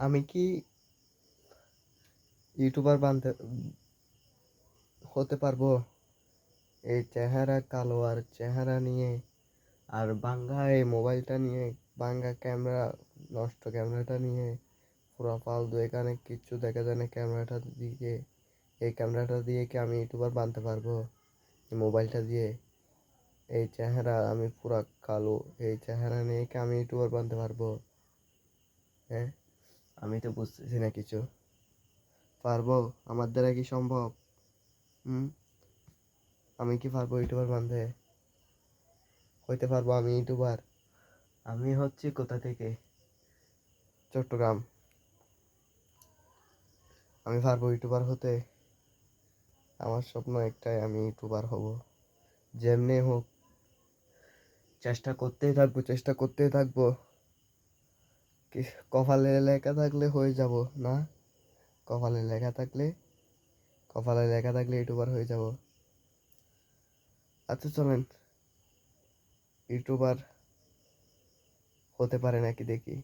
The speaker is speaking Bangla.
আমি কি ইউটিউবার বানতে হতে পারবো? এই চেহারা কালো আর চেহারা নিয়ে, আর ভাঙ্গা এই মোবাইলটা নিয়ে, ভাঙ্গা ক্যামেরা, নষ্ট ক্যামেরাটা নিয়ে, পুরো ফালতু, এখানে কিচ্ছু দেখা যায় না ক্যামেরাটা দিয়ে। এই ক্যামেরাটা দিয়ে কি আমি ইউটিউবার বানতে পারবো? এই মোবাইলটা দিয়ে, এই চেহারা, আমি পুরা কালো, এই চেহারা নিয়ে কি আমি ইউটিউবার বানতে পারবো? হ্যাঁ, আমি তো বুঝতেছি না কিছু। পারবো? আমার দ্বারা কি সম্ভব? হুম, আমি কি পারবো ইউটিউবার বানতে? হইতে পারবো আমি ইউটিউবার? আমি হচ্ছি কোথা থেকে? চট্টগ্রাম। আমি পারবো ইউটিউবার হতে? আমার স্বপ্ন একটাই, আমি ইউটিউবার হব। যেমনি হোক চেষ্টা করতেই থাকবো, চেষ্টা করতেই থাকবো। কি, কপালে লেখা থাকলে হয়ে যাব না? কপালে লেখা থাকলে, কপালে লেখা থাকলে ইউটিউবার হয়ে যাব। আচ্ছা চলেন ইউটিউবার হতে পারে নাকি দেখি।